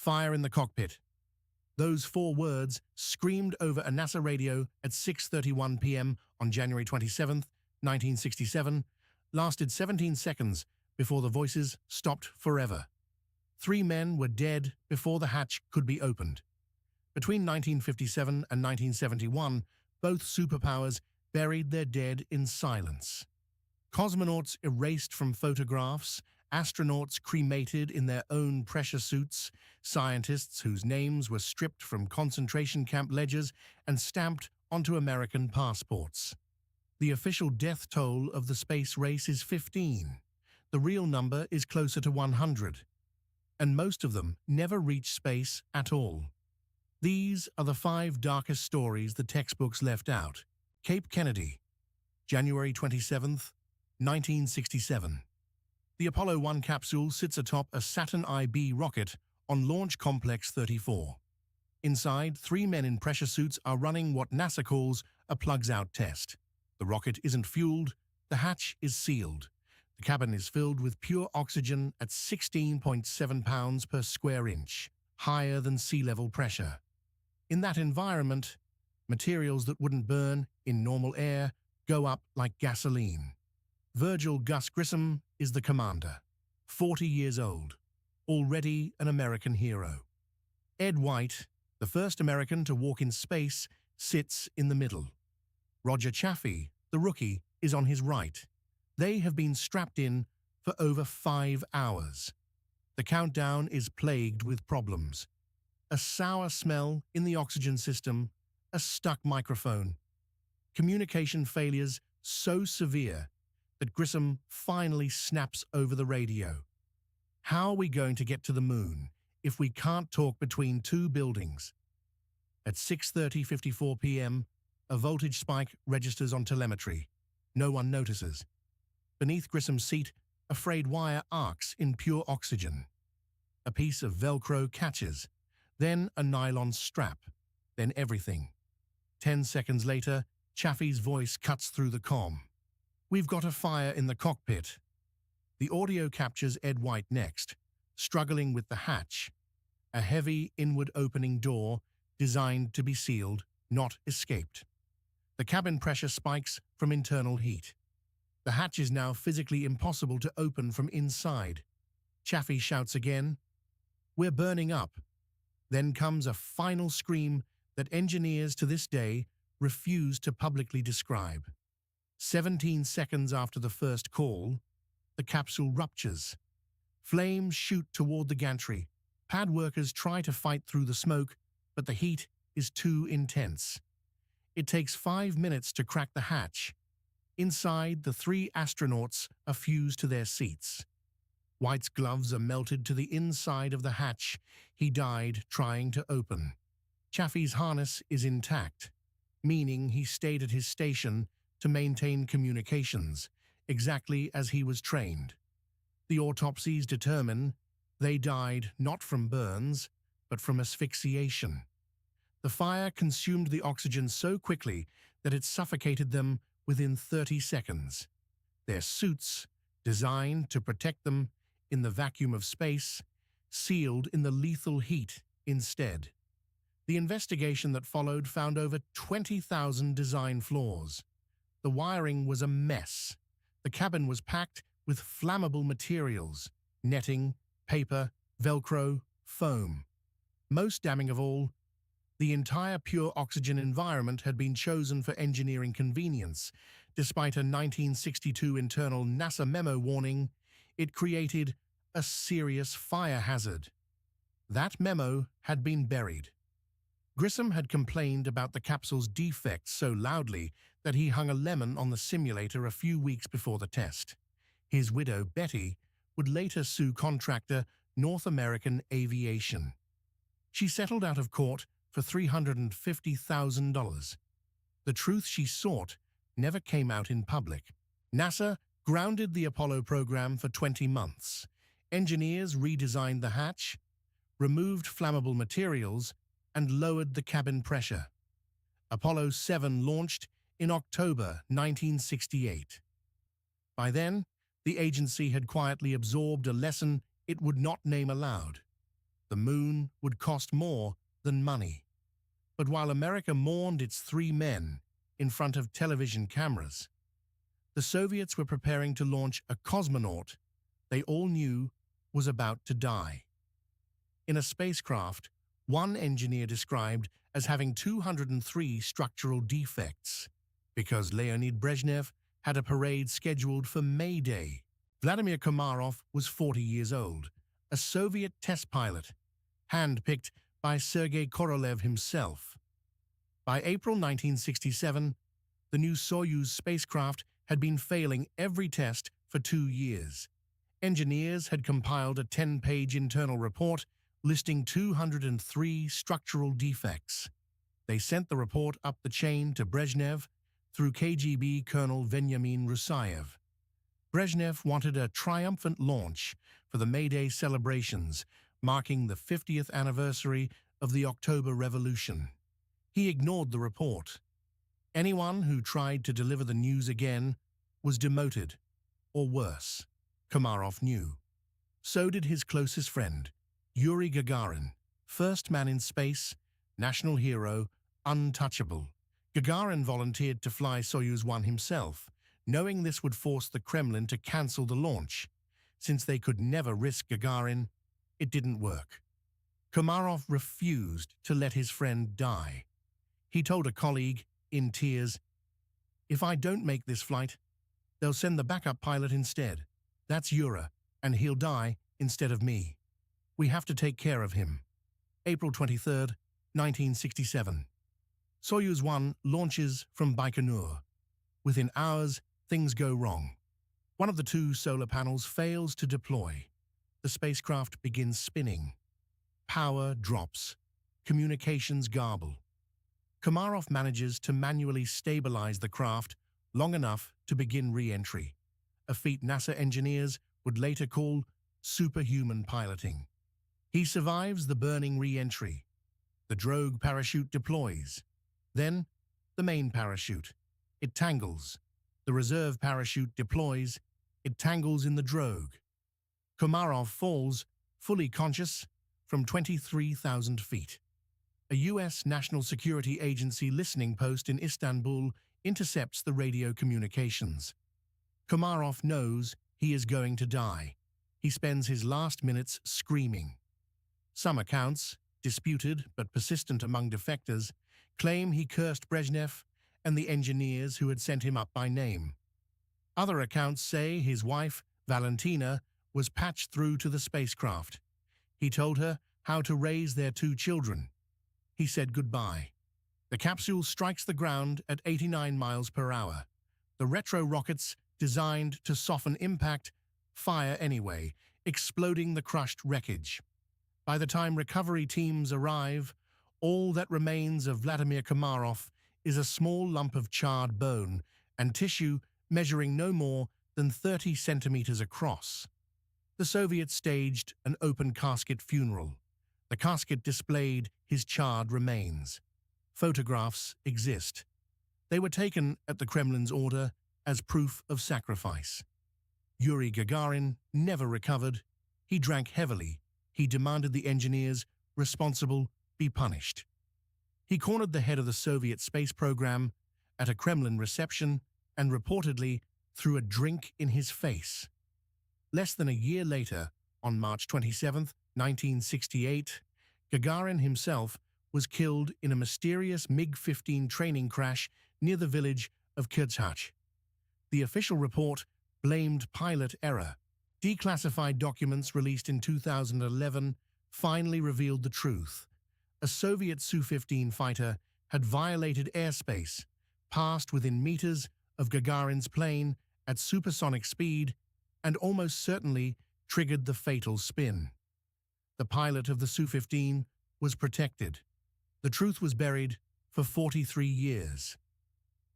Fire in the cockpit. Those 4 words, screamed over a NASA radio at 6:31 p.m. on January 27, 1967, lasted 17 seconds before the voices stopped forever. 3 men were dead before the hatch could be opened. Between 1957 and 1971, both superpowers buried their dead in silence. Cosmonauts erased from photographs, astronauts cremated in their own pressure suits, scientists whose names were stripped from concentration camp ledgers and stamped onto American passports. The official death toll of the space race is 15. The real number is closer to 100. And most of them never reach space at all. These are the 5 darkest stories the textbooks left out. Cape Kennedy, January 27, 1967. The Apollo 1 capsule sits atop a Saturn IB rocket on Launch Complex 34. Inside, 3 men in pressure suits are running what NASA calls a plugs-out test. The rocket isn't fueled, the hatch is sealed. The cabin is filled with pure oxygen at 16.7 pounds per square inch, higher than sea level pressure. In that environment, materials that wouldn't burn in normal air go up like gasoline. Virgil Gus Grissom is the commander, 40 years old, already an American hero. Ed White, the first American to walk in space, sits in the middle. Roger Chaffee, the rookie, is on his right. They have been strapped in for over 5 hours. The countdown is plagued with problems. A sour smell in the oxygen system, a stuck microphone. Communication failures so severe that Grissom finally snaps over the radio. How are we going to get to the moon if we can't talk between 2 buildings? At 6:54 p.m., a voltage spike registers on telemetry. No one notices. Beneath Grissom's seat, a frayed wire arcs in pure oxygen. A piece of Velcro catches, then a nylon strap, then everything. 10 seconds later, Chaffee's voice cuts through the comm. "We've got a fire in the cockpit." The audio captures Ed White next, struggling with the hatch, a heavy inward opening door designed to be sealed, not escaped. The cabin pressure spikes from internal heat. The hatch is now physically impossible to open from inside. Chaffee shouts again, "We're burning up." Then comes a final scream that engineers to this day refuse to publicly describe. 17 seconds after the first call, the capsule ruptures. Flames shoot toward the gantry. Pad workers try to fight through the smoke, but the heat is too intense. It takes 5 minutes to crack the hatch. Inside, the 3 astronauts are fused to their seats. White's gloves are melted to the inside of the hatch he died trying to open. Chaffee's harness is intact, meaning he stayed at his station to maintain communications, exactly as he was trained. The autopsies determine they died not from burns, but from asphyxiation. The fire consumed the oxygen so quickly that it suffocated them within 30 seconds. Their suits, designed to protect them in the vacuum of space, sealed in the lethal heat instead. The investigation that followed found over 20,000 design flaws. The wiring was a mess. The cabin was packed with flammable materials, netting, paper, Velcro, foam. Most damning of all, the entire pure oxygen environment had been chosen for engineering convenience. Despite a 1962 internal NASA memo warning, it created a serious fire hazard. That memo had been buried. Grissom had complained about the capsule's defects so loudly that he hung a lemon on the simulator a few weeks before the test. His widow, Betty, would later sue contractor North American Aviation. She settled out of court for $350,000. The truth she sought never came out in public. NASA grounded the Apollo program for 20 months. Engineers redesigned the hatch, removed flammable materials, and lowered the cabin pressure. Apollo 7 launched in October 1968. By then, the agency had quietly absorbed a lesson it would not name aloud. The moon would cost more than money. But while America mourned its 3 men in front of television cameras, the Soviets were preparing to launch a cosmonaut they all knew was about to die. In a spacecraft, one engineer described as having 203 structural defects because Leonid Brezhnev had a parade scheduled for May Day. Vladimir Komarov was 40 years old, a Soviet test pilot, handpicked by Sergei Korolev himself. By April 1967, the new Soyuz spacecraft had been failing every test for 2 years. Engineers had compiled a 10-page internal report listing 203 structural defects. They sent the report up the chain to Brezhnev through KGB Colonel Veniamin Rusayev. Brezhnev wanted a triumphant launch for the May Day celebrations, marking the 50th anniversary of the October Revolution. He ignored the report. Anyone who tried to deliver the news again was demoted, or worse, Komarov knew. So did his closest friend, Yuri Gagarin, first man in space, national hero, untouchable. Gagarin volunteered to fly Soyuz 1 himself, knowing this would force the Kremlin to cancel the launch. Since they could never risk Gagarin, it didn't work. Komarov refused to let his friend die. He told a colleague, in tears, "If I don't make this flight, they'll send the backup pilot instead. That's Yura, and he'll die instead of me. We have to take care of him." April 23, 1967. Soyuz 1 launches from Baikonur. Within hours, things go wrong. One of the 2 solar panels fails to deploy. The spacecraft begins spinning. Power drops. Communications garble. Komarov manages to manually stabilize the craft long enough to begin re-entry, a feat NASA engineers would later call superhuman piloting. He survives the burning re-entry. The drogue parachute deploys. Then, the main parachute. It tangles. The reserve parachute deploys. It tangles in the drogue. Komarov falls, fully conscious, from 23,000 feet. A U.S. National Security Agency listening post in Istanbul intercepts the radio communications. Komarov knows he is going to die. He spends his last minutes screaming. Some accounts, disputed but persistent among defectors, claim he cursed Brezhnev and the engineers who had sent him up by name. Other accounts say his wife, Valentina, was patched through to the spacecraft. He told her how to raise their 2 children. He said goodbye. The capsule strikes the ground at 89 miles per hour. The retro rockets, designed to soften impact, fire anyway, exploding the crushed wreckage. By the time recovery teams arrive, all that remains of Vladimir Komarov is a small lump of charred bone and tissue measuring no more than 30 centimeters across. The Soviets staged an open casket funeral. The casket displayed his charred remains. Photographs exist. They were taken at the Kremlin's order as proof of sacrifice. Yuri Gagarin never recovered. He drank heavily. He demanded the engineers responsible be punished. He cornered the head of the Soviet space program at a Kremlin reception and reportedly threw a drink in his face. Less than a year later, on March 27, 1968, Gagarin himself was killed in a mysterious MiG-15 training crash near the village of Kirchach. The official report blamed pilot error. Declassified documents released in 2011 finally revealed the truth. A Soviet Su-15 fighter had violated airspace, passed within meters of Gagarin's plane at supersonic speed, and almost certainly triggered the fatal spin. The pilot of the Su-15 was protected. The truth was buried for 43 years.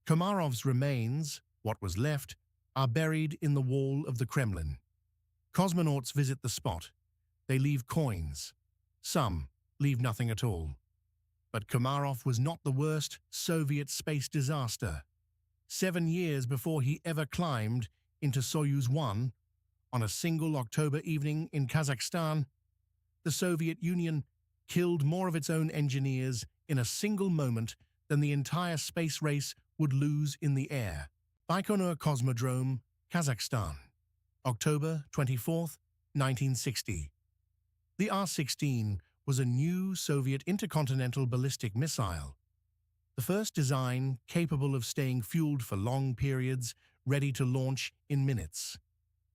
Komarov's remains, what was left, are buried in the wall of the Kremlin. Cosmonauts visit the spot. They leave coins. Some leave nothing at all. But Komarov was not the worst Soviet space disaster. 7 years before he ever climbed into Soyuz 1, on a single October evening in Kazakhstan, The Soviet Union killed more of its own engineers in a single moment than the entire space race would lose in the air. Baikonur Cosmodrome, Kazakhstan, October 24, 1960. The R-16 was a new Soviet intercontinental ballistic missile, the first design capable of staying fueled for long periods, ready to launch in minutes.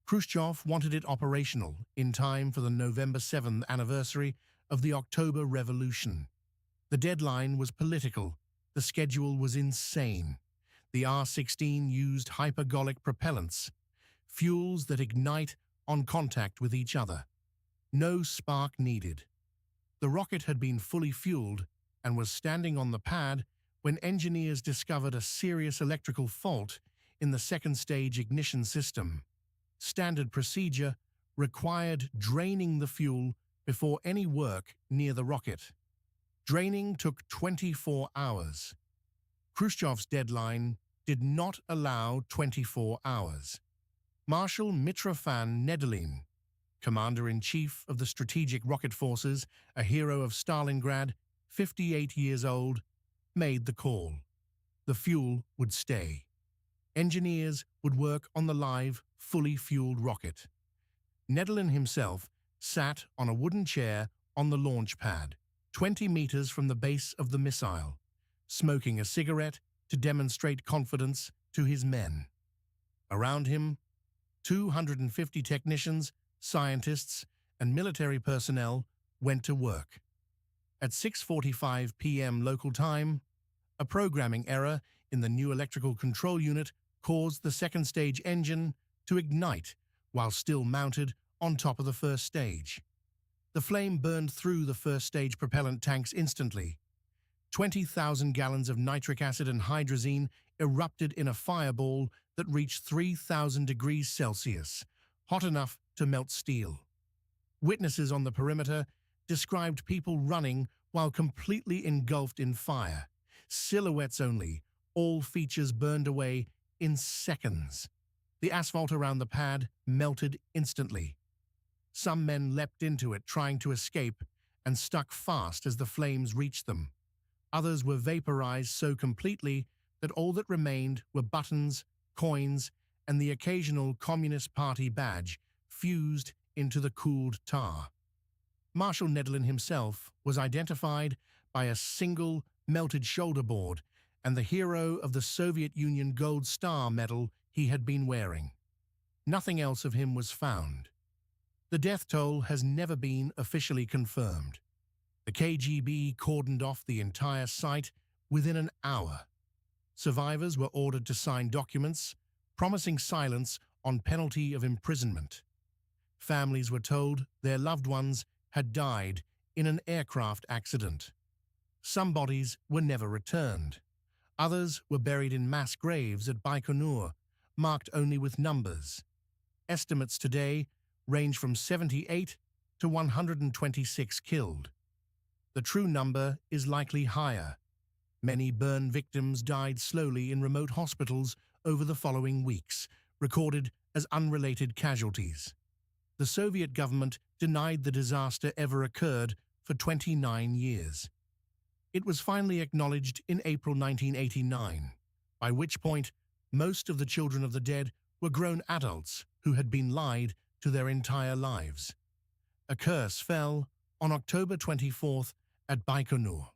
Khrushchev wanted it operational in time for the November 7th anniversary of the October Revolution. The deadline was political. The schedule was insane. The R-16 used hypergolic propellants, fuels that ignite on contact with each other. No spark needed. The rocket had been fully fueled and was standing on the pad when engineers discovered a serious electrical fault in the second-stage ignition system. Standard procedure required draining the fuel before any work near the rocket. Draining took 24 hours. Khrushchev's deadline did not allow 24 hours. Marshal Mitrofan Nedelin, Commander-in-Chief of the Strategic Rocket Forces, a hero of Stalingrad, 58 years old, made the call. The fuel would stay. Engineers would work on the live, fully fueled rocket. Nedelin himself sat on a wooden chair on the launch pad, 20 meters from the base of the missile, smoking a cigarette to demonstrate confidence to his men. Around him, 250 technicians, scientists, and military personnel went to work. At 6:45 p.m. local time, a programming error in the new electrical control unit caused the second-stage engine to ignite while still mounted on top of the first stage. The flame burned through the first-stage propellant tanks instantly. 20,000 gallons of nitric acid and hydrazine erupted in a fireball that reached 3,000 degrees Celsius, hot enough to melt steel. Witnesses on the perimeter described people running while completely engulfed in fire. Silhouettes only, all features burned away in seconds. The asphalt around the pad melted instantly. Some men leapt into it, trying to escape, and stuck fast as the flames reached them. Others were vaporized so completely that all that remained were buttons, coins, and the occasional Communist Party badge fused into the cooled tar. Marshal Nedelin himself was identified by a single melted shoulder board and the hero of the Soviet Union Gold Star medal he had been wearing. Nothing else of him was found. The death toll has never been officially confirmed. The KGB cordoned off the entire site within an hour. Survivors were ordered to sign documents promising silence on penalty of imprisonment. Families were told their loved ones had died in an aircraft accident. Some bodies were never returned. Others were buried in mass graves at Baikonur, marked only with numbers. Estimates today range from 78 to 126 killed. The true number is likely higher. Many burn victims died slowly in remote hospitals over the following weeks, recorded as unrelated casualties. The Soviet government denied the disaster ever occurred for 29 years. It was finally acknowledged in April 1989, by which point most of the children of the dead were grown adults who had been lied to their entire lives. A curse fell on October 24th at Baikonur.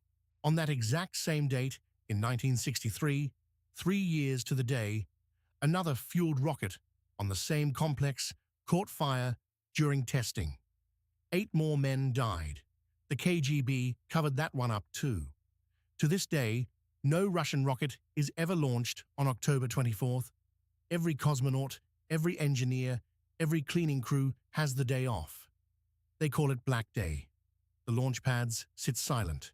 On that exact same date, in 1963, 3 years to the day, another fueled rocket on the same complex caught fire during testing. 8 more men died. The KGB covered that one up too. To this day, no Russian rocket is ever launched on October 24th. Every cosmonaut, every engineer, every cleaning crew has the day off. They call it Black Day. The launch pads sit silent.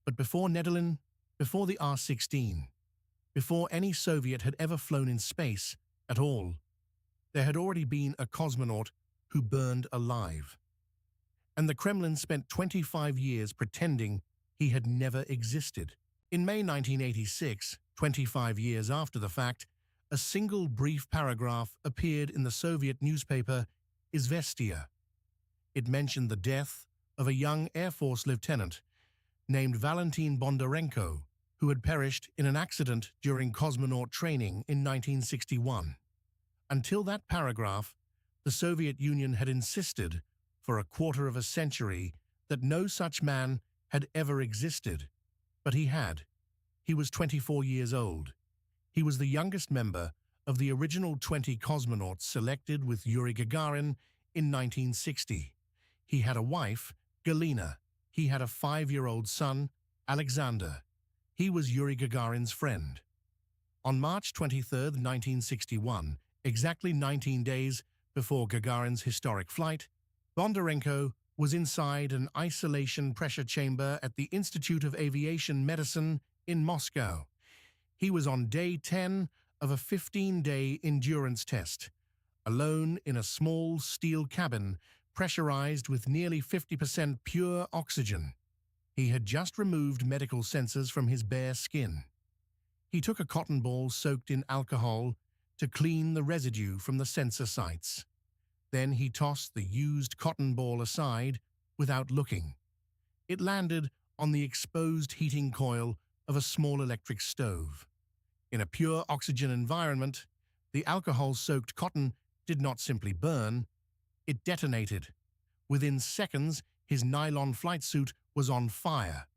But before Nedelin, before the R-16, before any Soviet had ever flown in space at all, there had already been a cosmonaut who burned alive. And the Kremlin spent 25 years pretending he had never existed. In May 1986, 25 years after the fact, a single brief paragraph appeared in the Soviet newspaper Izvestia. It mentioned the death of a young Air Force lieutenant named Valentin Bondarenko, who had perished in an accident during cosmonaut training in 1961. Until that paragraph, the Soviet Union had insisted for a quarter of a century that no such man had ever existed. But he had. He was 24 years old. He was the youngest member of the original 20 cosmonauts selected with Yuri Gagarin in 1960. He had a wife, Galina. He had a 5-year-old son, Alexander. He was Yuri Gagarin's friend. On March 23, 1961, exactly 19 days before Gagarin's historic flight, Bondarenko was inside an isolation pressure chamber at the Institute of Aviation Medicine in Moscow. He was on day 10 of a 15-day endurance test, alone in a small steel cabin pressurized with nearly 50% pure oxygen. He had just removed medical sensors from his bare skin. He took a cotton ball soaked in alcohol to clean the residue from the sensor sites. Then he tossed the used cotton ball aside without looking. It landed on the exposed heating coil of a small electric stove. In a pure oxygen environment, the alcohol-soaked cotton did not simply burn, it detonated. Within seconds, his nylon flight suit was on fire.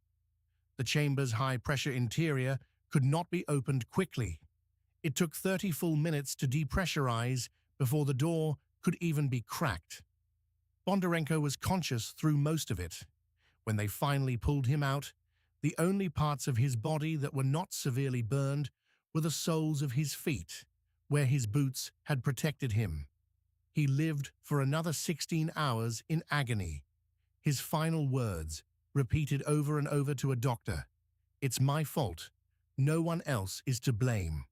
The chamber's high-pressure interior could not be opened quickly. It took 30 full minutes to depressurize before the door could even be cracked. Bondarenko was conscious through most of it. When they finally pulled him out, the only parts of his body that were not severely burned were the soles of his feet, where his boots had protected him. He lived for another 16 hours in agony. His final words, repeated over and over to a doctor, "It's my fault. No one else is to blame."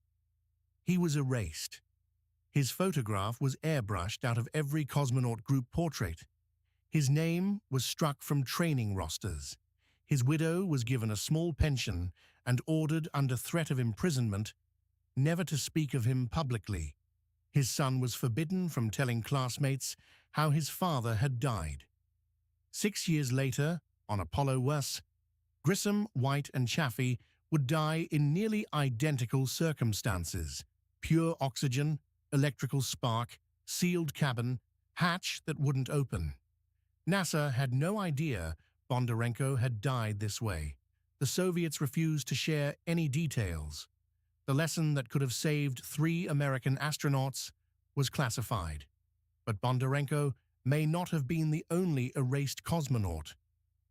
He was erased. His photograph was airbrushed out of every cosmonaut group portrait. His name was struck from training rosters. His widow was given a small pension and ordered under threat of imprisonment never to speak of him publicly. His son was forbidden from telling classmates how his father had died. 6 years later, on Apollo 1, Grissom, White, and Chaffee would die in nearly identical circumstances: pure oxygen, electrical spark, sealed cabin, hatch that wouldn't open. NASA had no idea Bondarenko had died this way. The Soviets refused to share any details. The lesson that could have saved 3 American astronauts was classified. But Bondarenko may not have been the only erased cosmonaut.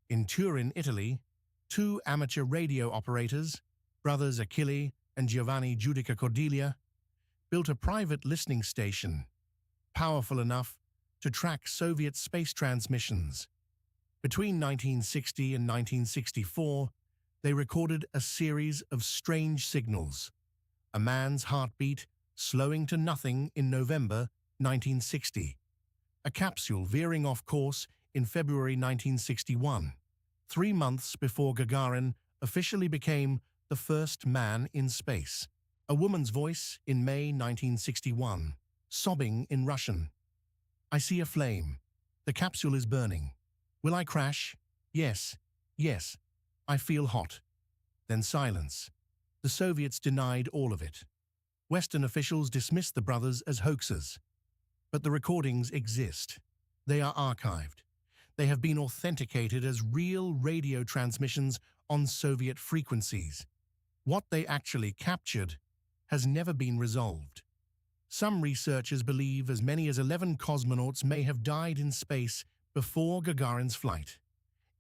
In Turin, Italy, 2 amateur radio operators, brothers Achille and Giovanni Giudica Cordelia, built a private listening station, powerful enough to track Soviet space transmissions. Between 1960 and 1964, they recorded a series of strange signals. A man's heartbeat slowing to nothing in November 1960. A capsule veering off course in February 1961, 3 months before Gagarin officially became the first man in space. A woman's voice in May 1961, sobbing in Russian. "I see a flame. The capsule is burning. Will I crash? Yes, yes. I feel hot." Then silence. The Soviets denied all of it. Western officials dismissed the brothers as hoaxers. But the recordings exist. They are archived. They have been authenticated as real radio transmissions on Soviet frequencies. What they actually captured has never been resolved. Some researchers believe as many as 11 cosmonauts may have died in space before Gagarin's flight.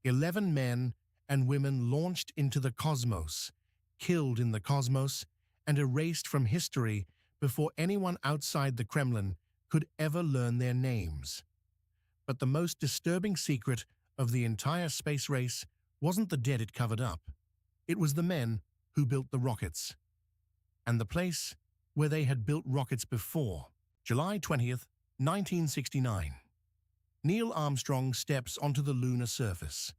11 men and women launched into the cosmos, killed in the cosmos, and erased from history before anyone outside the Kremlin could ever learn their names. But the most disturbing secret of the entire space race wasn't the dead it covered up. It was the men who built the rockets. And the place where they had built rockets before. July 20th, 1969. Neil Armstrong steps onto the lunar surface.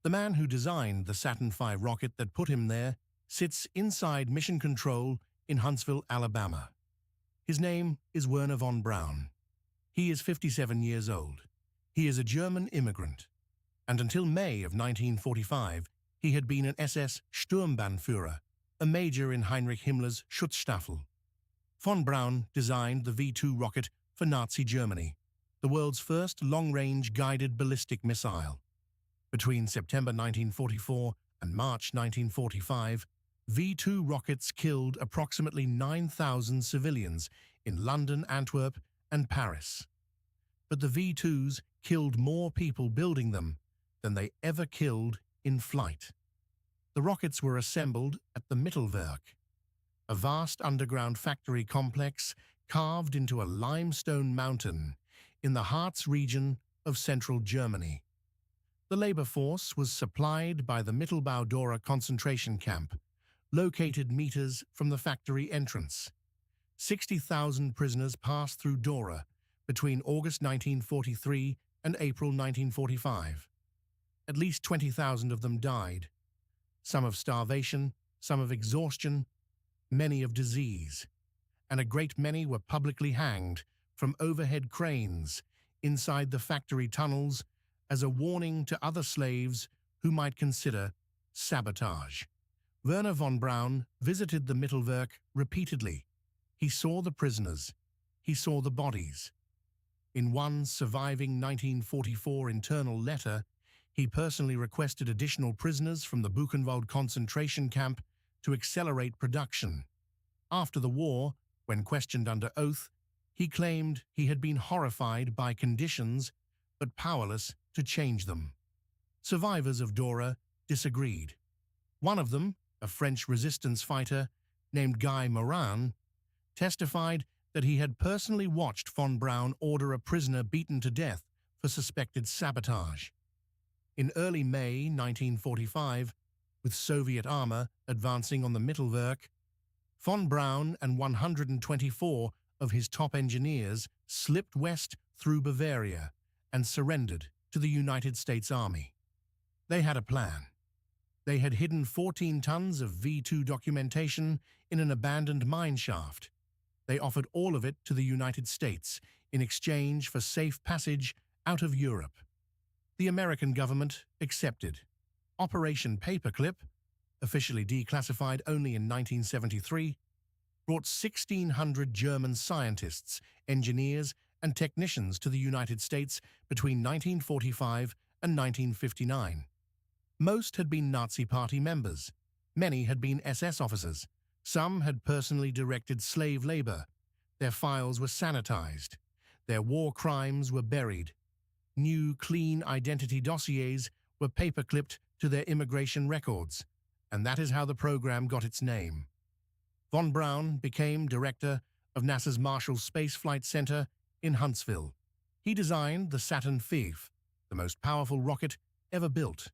The man who designed the Saturn V rocket that put him there sits inside Mission Control in Huntsville, Alabama. His name is Wernher von Braun. He is 57 years old. He is a German immigrant. and until May of 1945, he had been an SS Sturmbannführer, a major in Heinrich Himmler's Schutzstaffel. Von Braun designed the V-2 rocket for Nazi Germany, the world's first long-range guided ballistic missile. Between September 1944 and March 1945, V-2 rockets killed approximately 9,000 civilians in London, Antwerp, and Paris. But the V-2s killed more people building them than they ever killed in flight. The rockets were assembled at the Mittelwerk, a vast underground factory complex carved into a limestone mountain in the Harz region of central Germany. The labor force was supplied by the Mittelbau-Dora concentration camp, located meters from the factory entrance. 60,000 prisoners passed through Dora between August 1943 and April 1945. At least 20,000 of them died, some of starvation, some of exhaustion, many of disease, and a great many were publicly hanged from overhead cranes inside the factory tunnels as a warning to other slaves who might consider sabotage. Wernher von Braun visited the Mittelwerk repeatedly. He saw the prisoners. He saw the bodies. In one surviving 1944 internal letter, he personally requested additional prisoners from the Buchenwald concentration camp to accelerate production. After the war, when questioned under oath, he claimed he had been horrified by conditions but powerless to change them. Survivors of Dora disagreed. One of them, a French resistance fighter named Guy Morin, testified that he had personally watched von Braun order a prisoner beaten to death for suspected sabotage. In early May 1945, with Soviet armor advancing on the Mittelwerk, von Braun and 124 of his top engineers slipped west through Bavaria and surrendered to the United States Army. They had a plan. They had hidden 14 tons of V-2 documentation in an abandoned mine shaft. They offered all of it to the United States in exchange for safe passage out of Europe. The American government accepted. Operation Paperclip, officially declassified only in 1973, brought 1,600 German scientists, engineers, and technicians to the United States between 1945 and 1959. Most had been Nazi Party members. Many had been SS officers. Some had personally directed slave labor. Their files were sanitized. Their war crimes were buried. New, clean identity dossiers were paperclipped to their immigration records, and that is how the program got its name. Von Braun became director of NASA's Marshall Space Flight Center in Huntsville. He designed the Saturn V, the most powerful rocket ever built.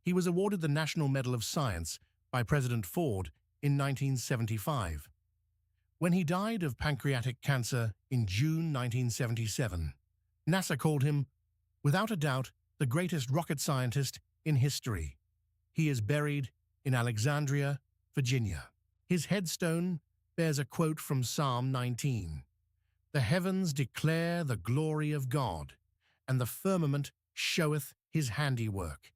He was awarded the National Medal of Science by President Ford in 1975. When he died of pancreatic cancer in June 1977, NASA called him, without a doubt, the greatest rocket scientist in history. He is buried in Alexandria, Virginia. His headstone bears a quote from Psalm 19. "The heavens declare the glory of God, and the firmament showeth his handiwork."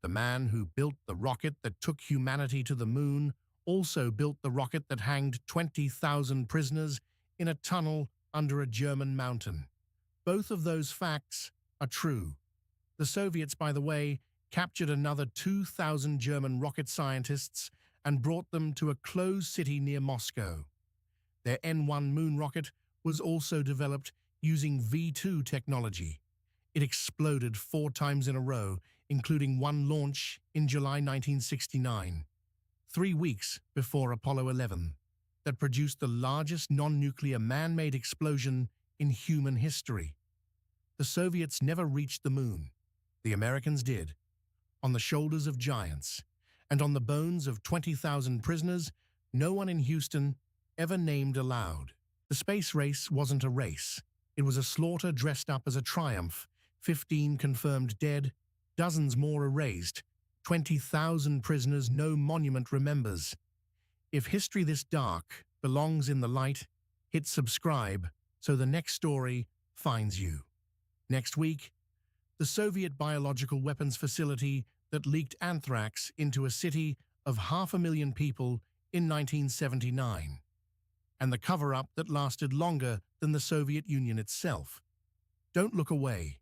The man who built the rocket that took humanity to the moon also built the rocket that hanged 20,000 prisoners in a tunnel under a German mountain. Both of those facts are true. The Soviets, by the way, captured another 2,000 German rocket scientists and brought them to a closed city near Moscow. Their N-1 moon rocket was also developed using V-2 technology. It exploded 4 times in a row, including one launch in July 1969, 3 weeks before Apollo 11, that produced the largest non-nuclear man-made explosion in human history. The Soviets never reached the moon. The Americans did, on the shoulders of giants, and on the bones of 20,000 prisoners no one in Houston ever named aloud. The space race wasn't a race. It was a slaughter dressed up as a triumph. 15 confirmed dead, dozens more erased, 20,000 prisoners no monument remembers. If history this dark belongs in the light, hit subscribe so the next story finds you. Next week, the Soviet biological weapons facility that leaked anthrax into a city of 500,000 people in 1979, and the cover-up that lasted longer than the Soviet Union itself. Don't look away.